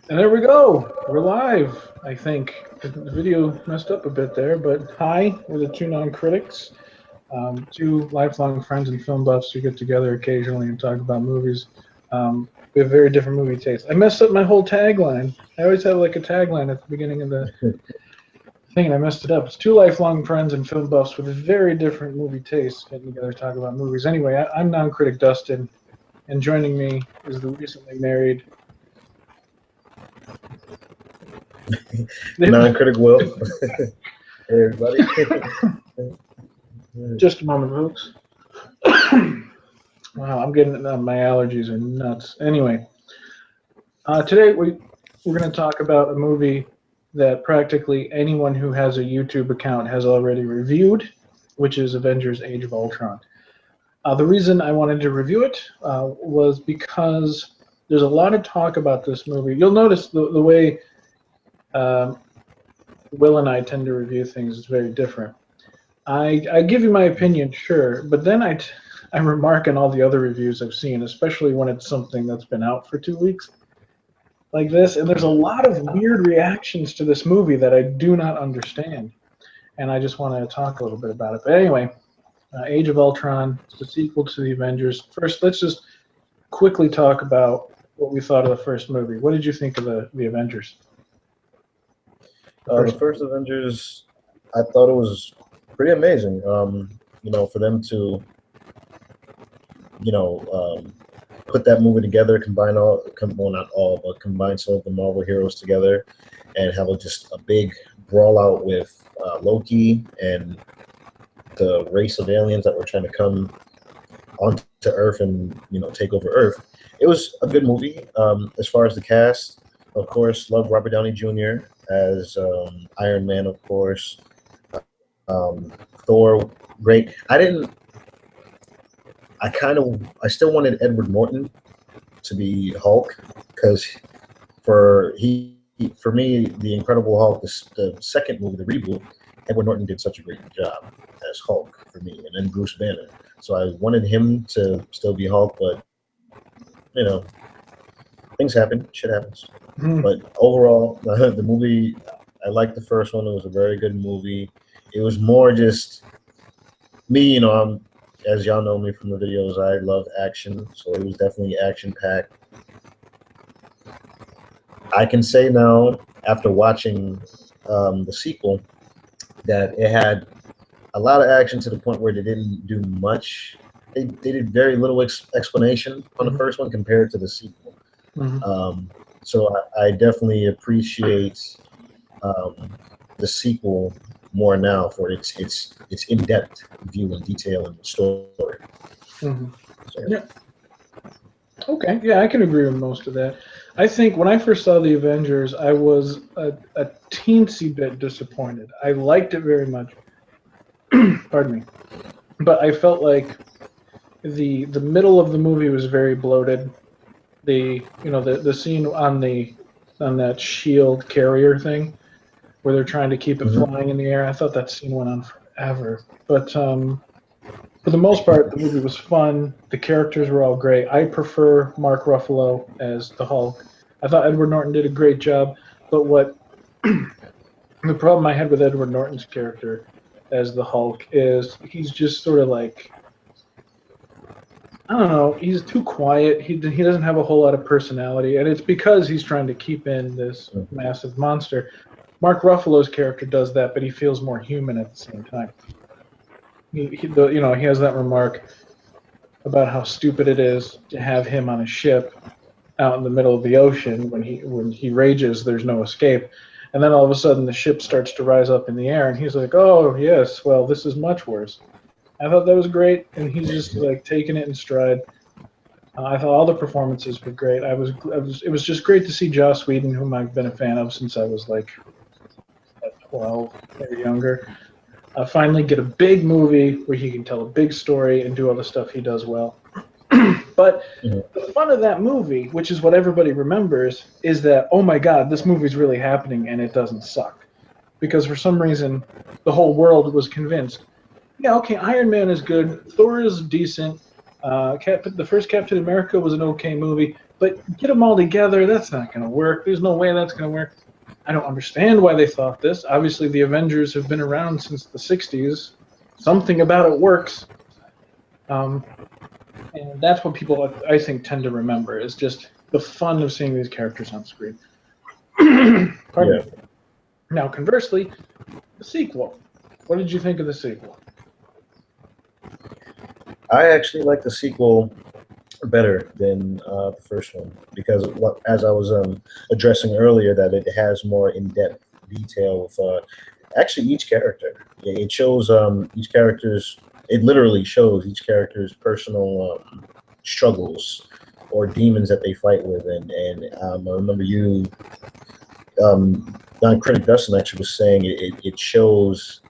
And there we go. We're live, I think. The video messed up a bit there, but hi, we're the two non-critics, two lifelong friends and film buffs who get together occasionally and talk about movies. We have very different movie tastes. I messed up my whole tagline. I always have like a tagline at the beginning of the thing, and I messed it up. It's two lifelong friends and film buffs with very different movie tastes getting together to talk about movies. Anyway, I'm non-critic Dustin, and joining me is the recently married. Non-critic Will. Hey, everybody. Just a moment, folks. Wow, I'm getting my allergies are nuts. Anyway, today we're going to talk about a movie that practically anyone who has a YouTube account has already reviewed, which is Avengers: Age of Ultron. The reason I wanted to review it was because there's a lot of talk about this movie. You'll notice the way Will and I tend to review things is very different. I give you my opinion, sure, but then I remark on all the other reviews I've seen, especially when it's something that's been out for 2 weeks, like this. And there's a lot of weird reactions to this movie that I do not understand, and I just want to talk a little bit about it. But anyway, Age of Ultron, it's the sequel to the Avengers. First, let's just quickly talk about what we thought of the first movie. What did you think of the Avengers? The first Avengers, I thought it was pretty amazing. For them to, put that movie together, not all, but combine some of the Marvel heroes together, and have just a big brawl out with Loki and the race of aliens that were trying to come onto Earth and take over Earth. It was a good movie. As far as the cast, of course, love Robert Downey Jr. as Iron Man, of course. Thor, great. I still wanted Edward Norton to be Hulk, because for me, the Incredible Hulk, the second movie, the reboot, Edward Norton did such a great job as Hulk for me, and then Bruce Banner. So I wanted him to still be Hulk, but things happen, shit happens. But overall, the movie, I liked the first one. It was a very good movie. It was more just me, as y'all know me from the videos, I love action, so it was definitely action-packed. I can say now, after watching the sequel, that it had a lot of action to the point where they didn't do much. They did very little explanation on the first one compared to the sequel. So I definitely appreciate the sequel more now for its in-depth view and detail in the story. So. Yeah. Okay. Yeah, I can agree with most of that. I think when I first saw the Avengers, I was a teensy bit disappointed. I liked it very much. Pardon me. But I felt like the middle of the movie was very bloated. The scene on that shield carrier thing where they're trying to keep it flying in the air, I thought that scene went on forever. But for the most part, the movie was fun. The characters were all great. I prefer Mark Ruffalo as the Hulk. I thought Edward Norton did a great job. But what the problem I had with Edward Norton's character as the Hulk is he's just sort of like, I don't know, he's too quiet. He doesn't have a whole lot of personality, and it's because he's trying to keep in this massive monster. Mark Ruffalo's character does that, but he feels more human at the same time. He has that remark about how stupid it is to have him on a ship out in the middle of the ocean. When he rages, there's no escape, and then all of a sudden the ship starts to rise up in the air, and he's like, "Oh yes, well this is much worse." I thought that was great, and he's just like taking it in stride. I thought all the performances were great. It was just great to see Joss Whedon, whom I've been a fan of since I was like 12 or younger, finally get a big movie where he can tell a big story and do all the stuff he does well. But the fun of that movie, which is what everybody remembers, is that, oh my God, this movie's really happening and it doesn't suck. Because for some reason, the whole world was convinced, yeah, okay, Iron Man is good, Thor is decent, the first Captain America was an okay movie, but get them all together, that's not going to work. There's no way that's going to work. I don't understand why they thought this. Obviously, the Avengers have been around since the 60s. Something about it works. And that's what people, I think, tend to remember, is just the fun of seeing these characters on screen. Pardon me. Now, conversely, the sequel. What did you think of the sequel? I actually like the sequel better than the first one because, as I was addressing earlier, that it has more in-depth detail with actually each character. It shows each character's. It literally shows each character's personal struggles or demons that they fight with, and I remember you, non-critic Dustin actually was saying it shows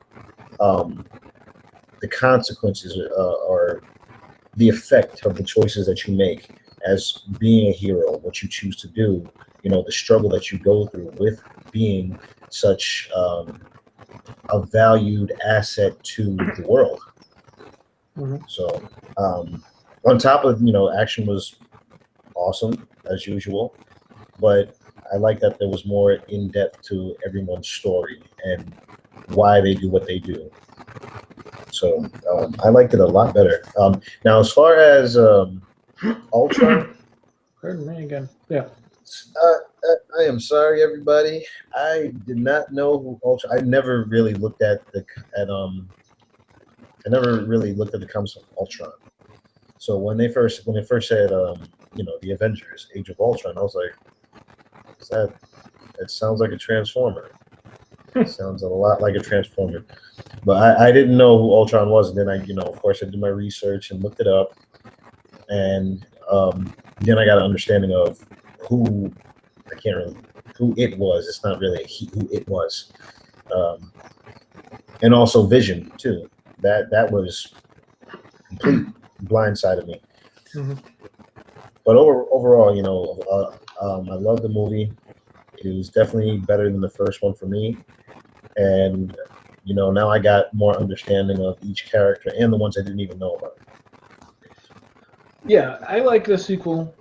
the consequences or the effect of the choices that you make as being a hero, what you choose to do, the struggle that you go through with being such a valued asset to the world. Mm-hmm. So on top of, action was awesome as usual, but I like that there was more in depth to everyone's story and why they do what they do. So I liked it a lot better. Now, as far as Ultron, Pardon me again. Yeah. I am sorry, everybody. I did not know who Ultron. I never really looked at the comics of Ultron. So when they first said the Avengers, Age of Ultron, I was like, that sounds like a Transformer. It sounds a lot like a Transformer. But I didn't know who Ultron was, and then of course, I did my research and looked it up, and then I got an understanding of who it was. It's not really who it was, and also Vision too. That was complete blindside of me. Mm-hmm. But overall, I love the movie. It was definitely better than the first one for me, and now I got more understanding of each character and the ones I didn't even know about. Yeah, I like the sequel.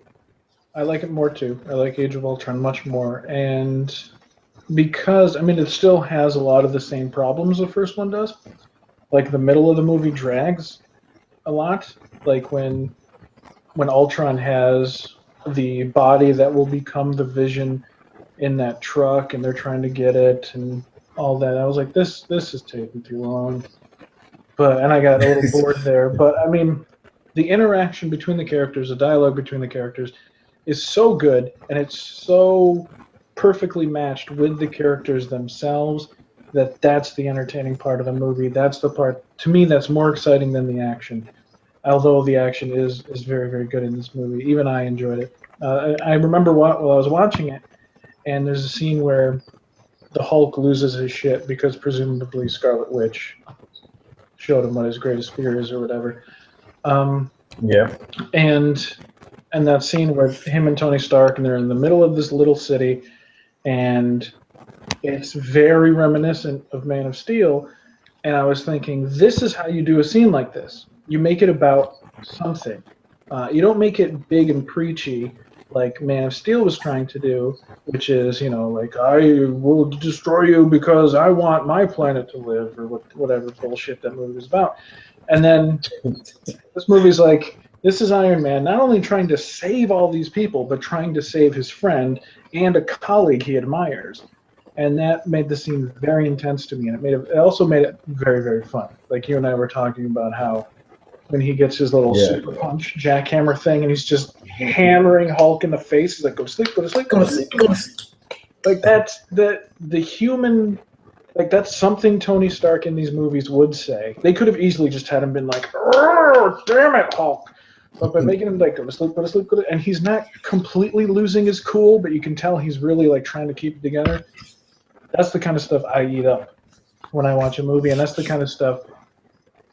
I like it more too. I like Age of Ultron much more, and because it still has a lot of the same problems the first one does. Like the middle of the movie drags a lot. Like when Ultron has the body that will become the Vision in that truck, and they're trying to get it and all that. I was like, this is taking too long. And I got a little bored there. But the interaction between the characters, the dialogue between the characters, is so good, and it's so perfectly matched with the characters themselves that's the entertaining part of the movie. That's the part, to me, that's more exciting than the action. Although the action is very, very good in this movie. Even I enjoyed it. I remember while I was watching it, and there's a scene where the Hulk loses his shit because presumably Scarlet Witch showed him what his greatest fear is or whatever. Yeah. And that scene where him and Tony Stark, and they're in the middle of this little city, and it's very reminiscent of Man of Steel. And I was thinking, this is how you do a scene like this. You make it about something. You don't make it big and preachy like Man of Steel was trying to do, which is, like, I will destroy you because I want my planet to live, or whatever bullshit that movie is about. And then this movie's like, this is Iron Man not only trying to save all these people, but trying to save his friend and a colleague he admires. And that made the scene very intense to me, and it also made it very, very fun. Like you and I were talking about how when he gets his little super punch jackhammer thing, and he's just hammering Hulk in the face, he's like, "Go to sleep, go to sleep, go to sleep." Go to sleep. Like that's the human, like that's something Tony Stark in these movies would say. They could have easily just had him been like, "Oh, damn it, Hulk." But by making him like go to sleep, go to sleep, and he's not completely losing his cool, but you can tell he's really like trying to keep it together. That's the kind of stuff I eat up when I watch a movie, and that's the kind of stuff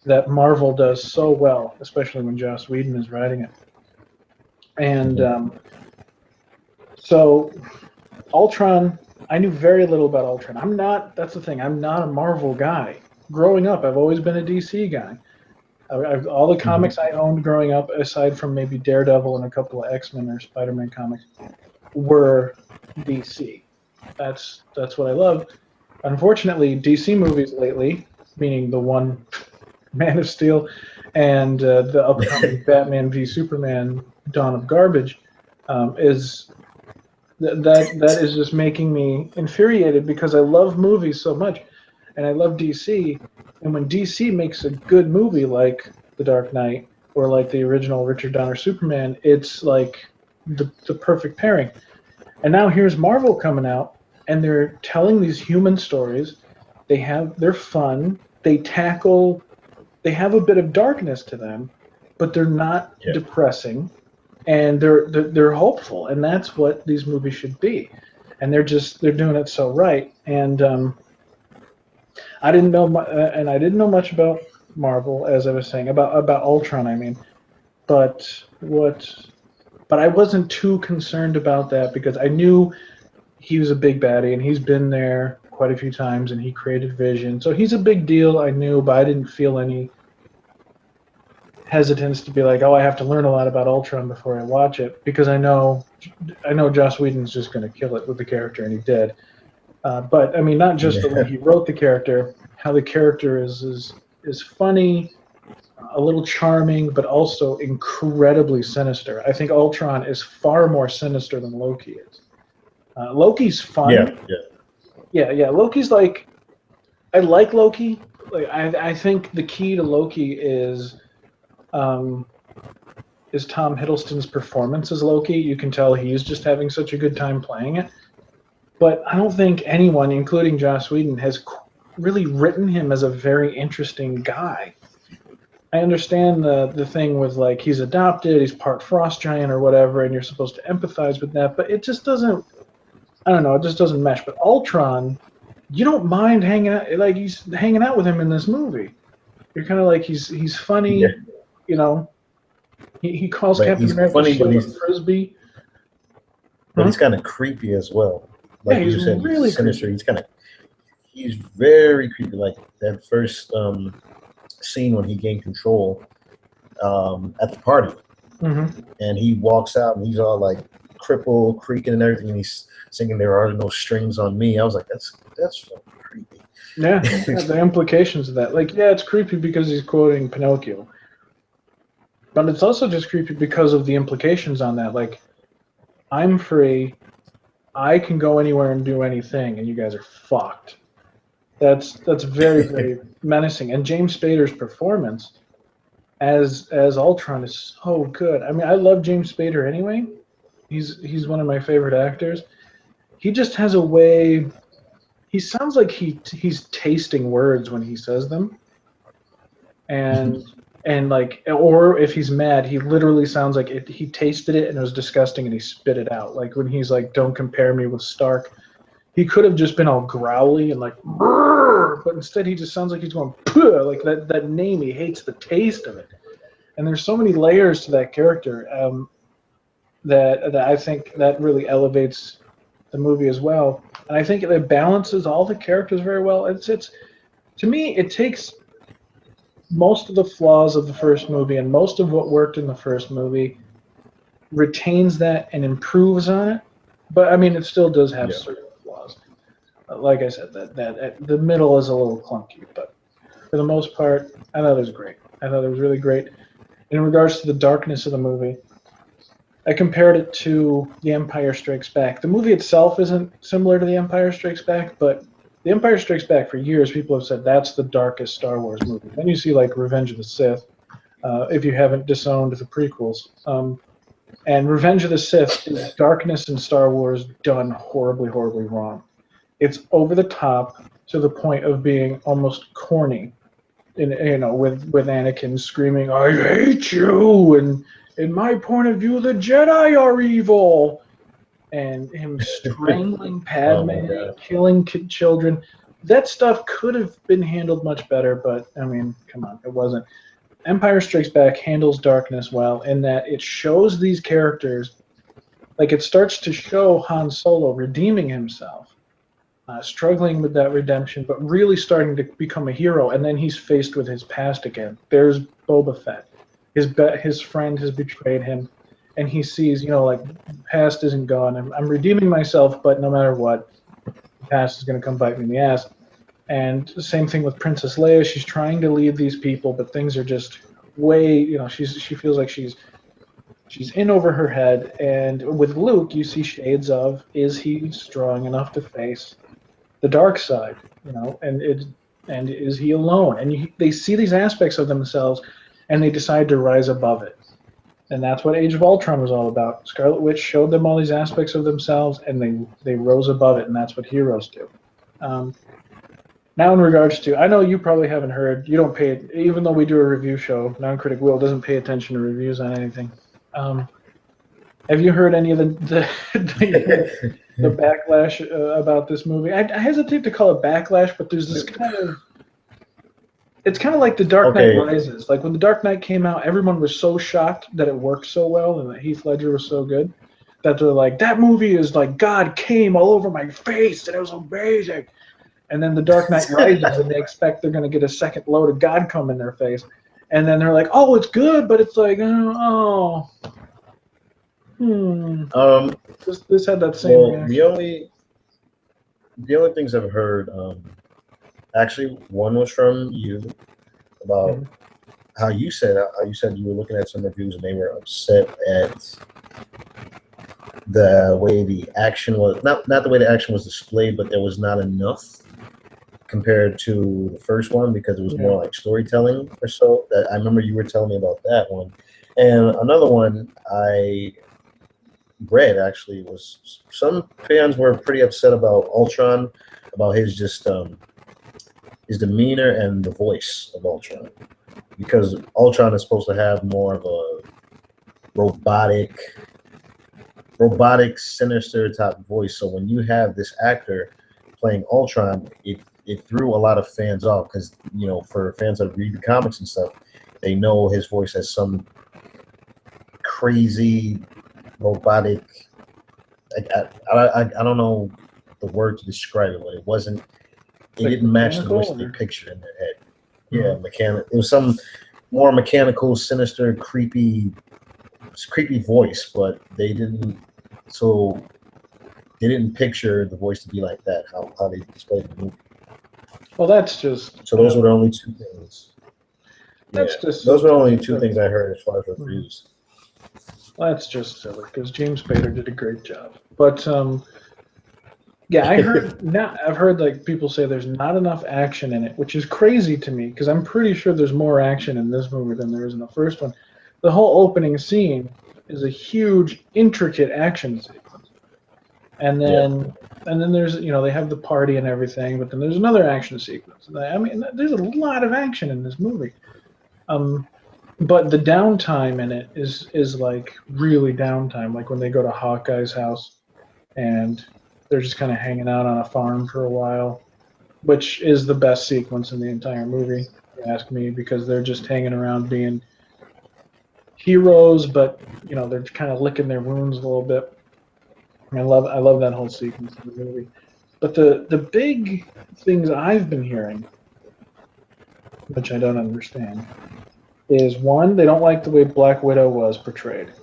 that Marvel does so well, especially when Joss Whedon is writing it. And so Ultron, I knew very little about Ultron. That's the thing, I'm not a Marvel guy. Growing up, I've always been a DC guy. All the comics I owned growing up, aside from maybe Daredevil and a couple of X-Men or Spider-Man comics, were DC. That's what I loved. Unfortunately, DC movies lately, meaning the one Man of Steel and the upcoming Batman v Superman Dawn of Garbage, is that is just making me infuriated because I love movies so much, and I love DC. And when DC makes a good movie like The Dark Knight or like the original Richard Donner Superman, it's like the perfect pairing. And now here's Marvel coming out, and they're telling these human stories. They're fun. They have a bit of darkness to them, but they're not depressing, and they're hopeful, and that's what these movies should be. And they're doing it so right. And I didn't know much about Marvel, as I was saying about Ultron. I mean, but I wasn't too concerned about that because I knew he was a big baddie, and he's been there quite a few times, and he created Vision, so he's a big deal. I knew, but I didn't feel any hesitance to be like, oh, I have to learn a lot about Ultron before I watch it, because I know Joss Whedon's just going to kill it with the character, and he did. But I mean, not just the way he wrote the character, how the character is funny, a little charming, but also incredibly sinister. I think Ultron is far more sinister than Loki is. Loki's fun. Yeah. Loki's like, I like Loki. Like, I think the key to Loki is Tom Hiddleston's performance as Loki. You can tell he's just having such a good time playing it. But I don't think anyone, including Joss Whedon, has really written him as a very interesting guy. I understand the thing with, like, he's adopted, he's part frost giant or whatever, and you're supposed to empathize with that, but it just doesn't, I don't know, it just doesn't mesh. But Ultron, you don't mind hanging out, like, he's hanging out with him in this movie. You're kind of like, he's funny, you know. He calls Captain America Frisbee. But he's kind of creepy as well. Like you said, really he's sinister. Creepy. He's very creepy. Like that first scene when he gained control at the party, and he walks out and he's all like crippled, creaking and everything, and he's singing "There Are No Strings on Me." I was like, that's creepy. Yeah, the implications of that. Like, yeah, it's creepy because he's quoting Pinocchio, but it's also just creepy because of the implications on that. Like, I'm free, I can go anywhere and do anything, and you guys are fucked. That's very, very menacing. And James Spader's performance as Ultron is so good. I mean, I love James Spader anyway. He's one of my favorite actors. He just has a way. He sounds like he's tasting words when he says them, and like, or if he's mad, he literally sounds like he tasted it and it was disgusting and he spit it out. Like when he's like, "Don't compare me with Stark." He could have just been all growly and like, "Brrr," but instead he just sounds like he's going, "Puh," like that name. He hates the taste of it. And there's so many layers to that character that I think that really elevates the movie as well. And I think it balances all the characters very well. It's to me, it takes most of the flaws of the first movie and most of what worked in the first movie, retains that and improves on it. But I mean, it still does have certain flaws. Like I said, that the middle is a little clunky, but for the most part, I thought it was great. I thought it was really great. In regards to the darkness of the movie, I compared it to The Empire Strikes Back. The movie itself isn't similar to The Empire Strikes Back, but The Empire Strikes Back, for years, people have said that's the darkest Star Wars movie. Then you see, like, Revenge of the Sith, if you haven't disowned the prequels. And Revenge of the Sith is darkness in Star Wars done horribly, horribly wrong. It's over the top to the point of being almost corny. With Anakin screaming, "I hate you," and in my point of view, the Jedi are evil, and him strangling Padme, killing children. That stuff could have been handled much better, but I mean, come on, it wasn't. Empire Strikes Back handles darkness well in that it shows these characters, like it starts to show Han Solo redeeming himself, struggling with that redemption, but really starting to become a hero. And then he's faced with his past again. There's Boba Fett. His friend has betrayed him, and he sees, like, past isn't gone. I'm redeeming myself, but no matter what, the past is going to come bite me in the ass. And the same thing with Princess Leia. She's trying to lead these people, but things are just way, she feels like she's in over her head. And with Luke, you see shades of, is he strong enough to face the dark side, and is he alone? And they see these aspects of themselves, and they decide to rise above it. And that's what Age of Ultron was all about. Scarlet Witch showed them all these aspects of themselves, and they rose above it, and that's what heroes do. Now, in regards to, I know you probably haven't heard, you don't pay, even though we do a review show, Non-Critic Will doesn't pay attention to reviews on anything. Have you heard any of the backlash about this movie? I hesitate to call it backlash, but there's this it's kind of like The Dark Knight Rises. Like when The Dark Knight came out, everyone was so shocked that it worked so well and that Heath Ledger was so good that they're like, that movie is like God came all over my face and it was amazing. And then The Dark Knight Rises, and they expect they're going to get a second load of God come in their face. And then they're like, oh, it's good, but it's like, This had that same reaction. The only things I've heard, actually, one was from you about how you said you were looking at some reviews and they were upset at the way the action was not the way the action was displayed, but there was not enough compared to the first one because it was more like storytelling or so. That I remember you were telling me about that one, and another one I read actually was some fans were pretty upset about Ultron, about his his demeanor and the voice of Ultron, because Ultron is supposed to have more of a robotic, sinister type voice. So when you have this actor playing Ultron, it threw a lot of fans off because, for fans that read the comics and stuff, they know his voice has some crazy robotic. I don't know the word to describe it, but it wasn't. It didn't match the voice that they pictured in their head. Yeah, mechanical. It was some more mechanical, sinister, creepy voice, but they didn't. So they didn't picture the voice to be like that. How they displayed the movie. Well, that's just. So those were the only two things. Those were the only two things I heard as far as reviews. Well, that's just silly because James Spader did a great job. But yeah, I've heard like people say there's not enough action in it, which is crazy to me because I'm pretty sure there's more action in this movie than there is in the first one. The whole opening scene is a huge, intricate action sequence, and then there's they have the party and everything, but then there's another action sequence. I mean, there's a lot of action in this movie. But the downtime in it is like really downtime, like when they go to Hawkeye's house and they're just kind of hanging out on a farm for a while, which is the best sequence in the entire movie, if you ask me, because they're just hanging around being heroes, but they're kind of licking their wounds a little bit. I love that whole sequence in the movie. But the big things I've been hearing, which I don't understand, is one, they don't like the way Black Widow was portrayed.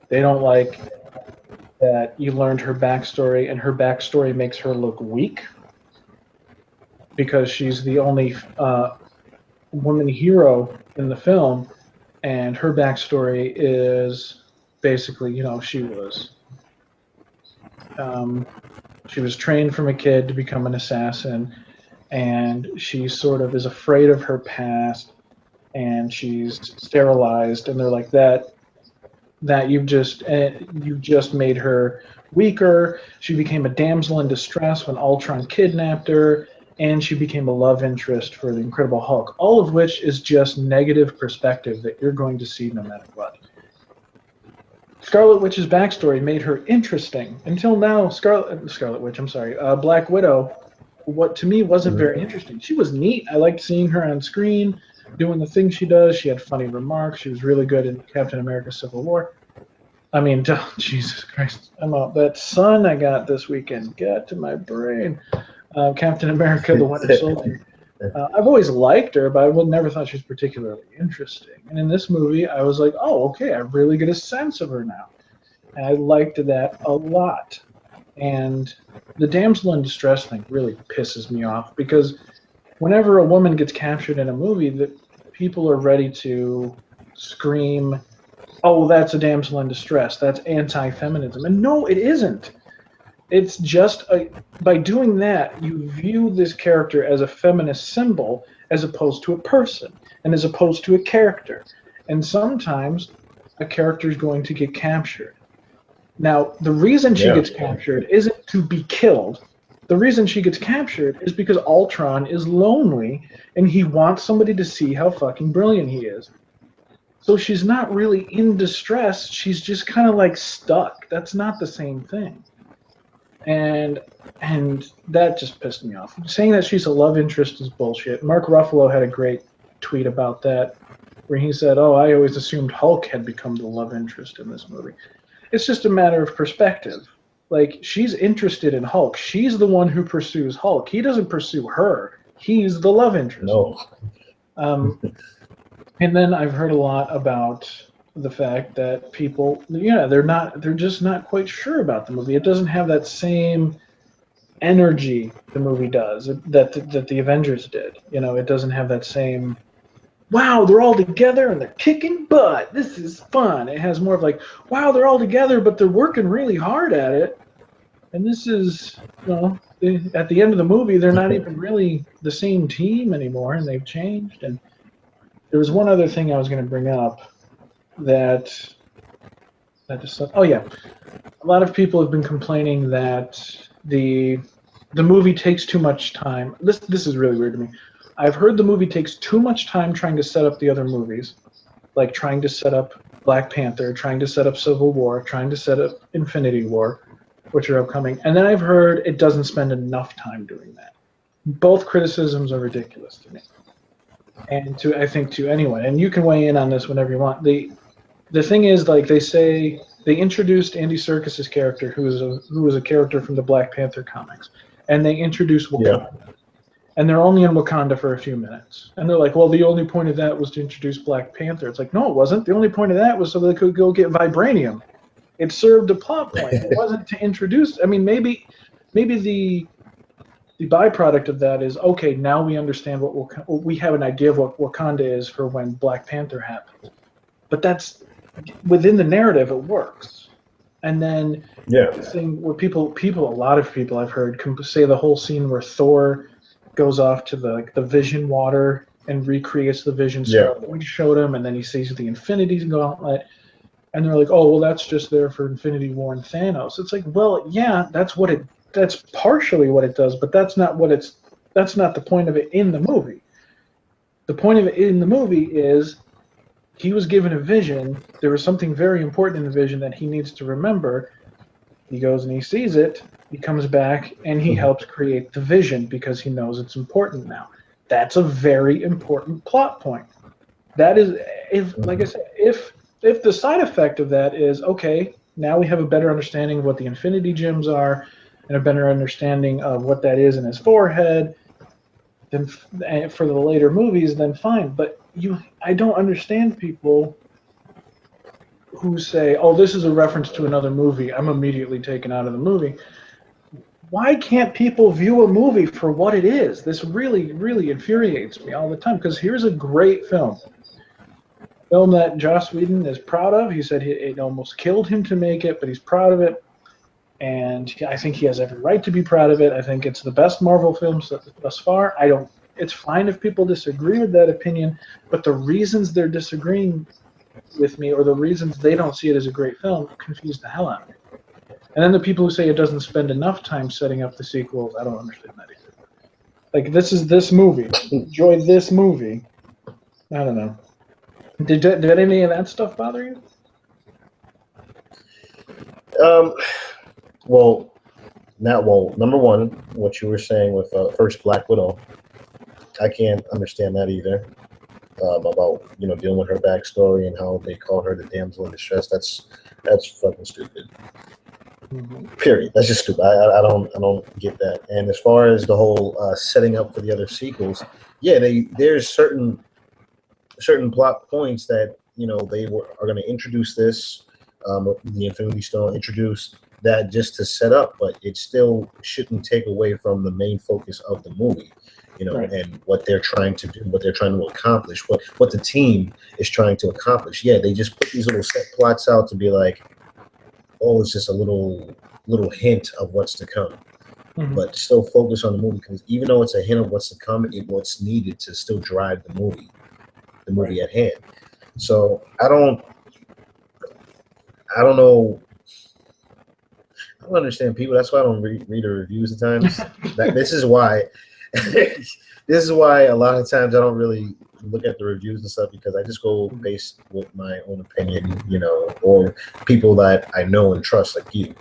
They don't like that you learned her backstory, and her backstory makes her look weak because she's the only woman hero in the film, and her backstory is basically, she was trained from a kid to become an assassin, and she sort of is afraid of her past, and she's sterilized, and they're like that you've just made her weaker. She became a damsel in distress when Ultron kidnapped her, and she became a love interest for the Incredible Hulk, all of which is just negative perspective that you're going to see no matter what. Scarlet Witch's backstory made her interesting. Until now, Black Widow, what to me wasn't very interesting. She was neat. I liked seeing her on screen, doing the things she does. She had funny remarks. She was really good in Captain America Civil War. I mean, Jesus Christ, I'm out. That sun I got this weekend got to my brain. Captain America: The Winter Soldier. I've always liked her, but I would never thought she was particularly interesting. And in this movie, I was like, oh, okay, I really get a sense of her now. And I liked that a lot. And the damsel in distress thing really pisses me off because whenever a woman gets captured in a movie, that people are ready to scream, "Oh, that's a damsel in distress. That's anti-feminism." And no, it isn't. It's just by doing that, you view this character as a feminist symbol as opposed to a person and as opposed to a character. And sometimes a character is going to get captured. Now, the reason she gets captured isn't to be killed. The reason she gets captured is because Ultron is lonely and he wants somebody to see how fucking brilliant he is. So she's not really in distress. She's just kind of like stuck. That's not the same thing. And that just pissed me off. Saying that she's a love interest is bullshit. Mark Ruffalo had a great tweet about that where he said, "Oh, I always assumed Hulk had become the love interest in this movie." It's just a matter of perspective. Like, she's interested in Hulk. She's the one who pursues Hulk. He doesn't pursue her. He's the love interest. No. And then I've heard a lot about the fact that people, they're just not quite sure about the movie. It doesn't have that same energy the movie does that the Avengers did. It doesn't have that same, wow, they're all together and they're kicking butt. This is fun. It has more of like, wow, they're all together, but they're working really hard at it. And this is, at the end of the movie, they're not even really the same team anymore, and they've changed. And there was one other thing I was going to bring up that just, oh yeah, a lot of people have been complaining that the movie takes too much time. This is really weird to me. I've heard the movie takes too much time trying to set up the other movies, like trying to set up Black Panther, trying to set up Civil War, trying to set up Infinity War, which are upcoming. And then I've heard it doesn't spend enough time doing that. Both criticisms are ridiculous to me. And I think to anyone, and you can weigh in on this whenever you want. The thing is, like, they say they introduced Andy Serkis's character, who was a character from the Black Panther comics, and they introduced Wakanda. Yeah. And they're only in Wakanda for a few minutes. And they're like, well, the only point of that was to introduce Black Panther. It's like, no, it wasn't. The only point of that was so they could go get vibranium. It served a plot point. It wasn't to introduce. I mean, maybe the byproduct of that is, okay, now we understand we have an idea of what Wakanda is for when Black Panther happens. But that's within the narrative, it works. And then the thing where a lot of people I've heard say the whole scene where Thor goes off to the Vision water and recreates the Vision star that we showed him, and then he sees the Infinity Gauntlet, and they're like, oh, well, that's just there for Infinity War and Thanos. It's like, well, yeah, that's partially what it does, but that's not the point of it in the movie. The point of it in the movie is he was given a vision. There was something very important in the vision that he needs to remember. He goes and he sees it. He comes back and he helps create the vision because he knows it's important now. That's a very important plot point. That is, like I said, if the side effect of that is, okay, now we have a better understanding of what the Infinity Gems are and a better understanding of what that is in his forehead, then for the later movies, then fine. But I don't understand people who say, oh, this is a reference to another movie. I'm immediately taken out of the movie. Why can't people view a movie for what it is? This really, really infuriates me all the time, because here's a great film. A film that Joss Whedon is proud of. He said it almost killed him to make it, but he's proud of it. And I think he has every right to be proud of it. I think it's the best Marvel film thus far. It's fine if people disagree with that opinion, but the reasons they're disagreeing with me, or the reasons they don't see it as a great film, confuse the hell out of me. And then the people who say it doesn't spend enough time setting up the sequels, I don't understand that either. Like, this is this movie. Enjoy this movie. I don't know. Did any of that stuff bother you? Well, number one, what you were saying with first Black Widow, I can't understand that either. about dealing with her backstory and how they call her the damsel in distress. That's fucking stupid. Period. That's just stupid. I don't get that. And as far as the whole setting up for the other sequels, yeah, there's certain plot points that are going to introduce this, the Infinity Stone, introduce that just to set up, but it still shouldn't take away from the main focus of the movie. Right. And what they're trying to do, what they're trying to accomplish, what the team is trying to accomplish. Yeah, they just put these little set plots out to be like, oh, it's just a little hint of what's to come. But still focus on the movie, because even though it's a hint of what's to come, what's needed to still drive the movie right at hand. So I don't know. I don't understand people. That's why I don't read the reviews at times. This is why. This is why a lot of times I don't really look at the reviews and stuff, because I just go based with my own opinion, or people that I know and trust, like you.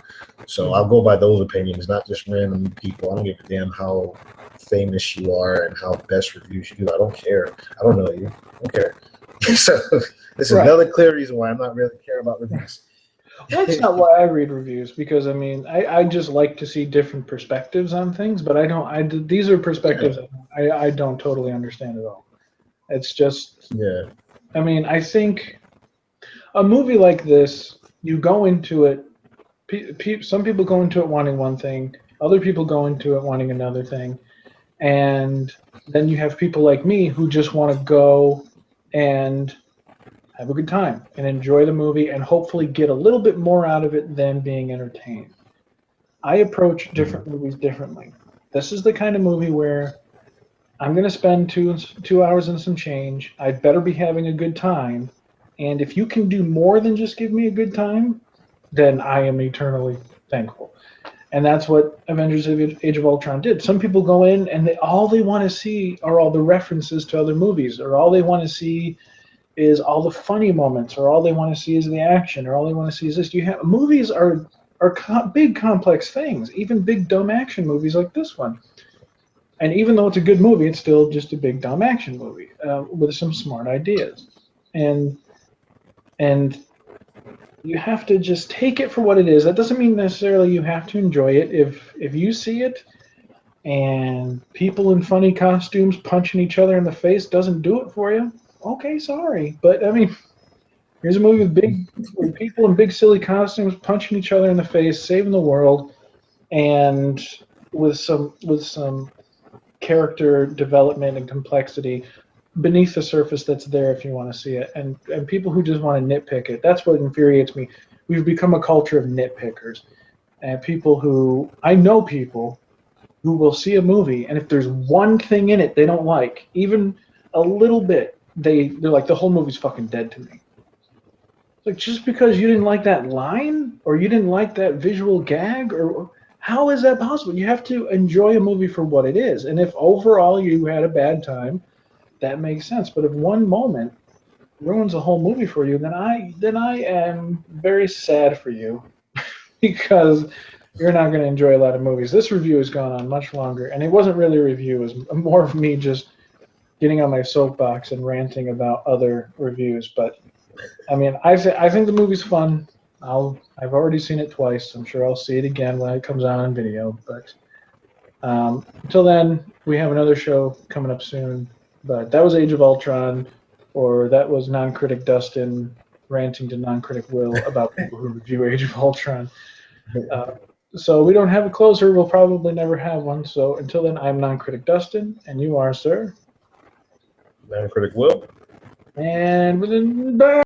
So I'll go by those opinions, not just random people. I don't give a damn how famous you are and how best reviews you do. I don't care. I don't know you. I don't care. So this is another clear reason why I'm not really care about reviews. Well, that's not why I read reviews, because I just like to see different perspectives on things, but these are perspectives I don't totally understand at all. It's just, I think a movie like this, you go into it, some people go into it wanting one thing, other people go into it wanting another thing, and then you have people like me who just want to go and have a good time and enjoy the movie and hopefully get a little bit more out of it than being entertained. I approach different movies differently. This is the kind of movie where I'm going to spend 2 hours and some change. I better be having a good time. And if you can do more than just give me a good time, then I am eternally thankful. And that's what Avengers Age of Ultron did. Some people go in and all they want to see are all the references to other movies, or all they want to see is all the funny moments, or all they want to see is the action, or all they want to see is this. Movies are big, complex things, even big, dumb action movies like this one. And even though it's a good movie, it's still just a big, dumb action movie with some smart ideas. And you have to just take it for what it is. That doesn't mean necessarily you have to enjoy it. If you see it and people in funny costumes punching each other in the face doesn't do it for you, okay, sorry. But here's a movie with people in big silly costumes punching each other in the face, saving the world, and with some character development and complexity beneath the surface that's there if you want to see it. And people who just want to nitpick it, that's what infuriates me. We've become a culture of nitpickers. And I know people who will see a movie, and if there's one thing in it they don't like, even a little bit, they're like, the whole movie's fucking dead to me. Like, just because you didn't like that line, or you didn't like that visual gag, or how is that possible? You have to enjoy a movie for what it is. And if overall you had a bad time, that makes sense. But if one moment ruins a whole movie for you, then I am very sad for you, because you're not going to enjoy a lot of movies. This review has gone on much longer, and it wasn't really a review. It was more of me just getting on my soapbox and ranting about other reviews. But I think the movie's fun. I've already seen it twice. I'm sure I'll see it again when it comes out on video. But until then, we have another show coming up soon. But that was Age of Ultron, or that was Non-Critic Dustin ranting to Non-Critic Will about people who review Age of Ultron. So we don't have a closer. We'll probably never have one. So until then, I'm Non-Critic Dustin, and you are, sir? Non-Critic Will. And bye.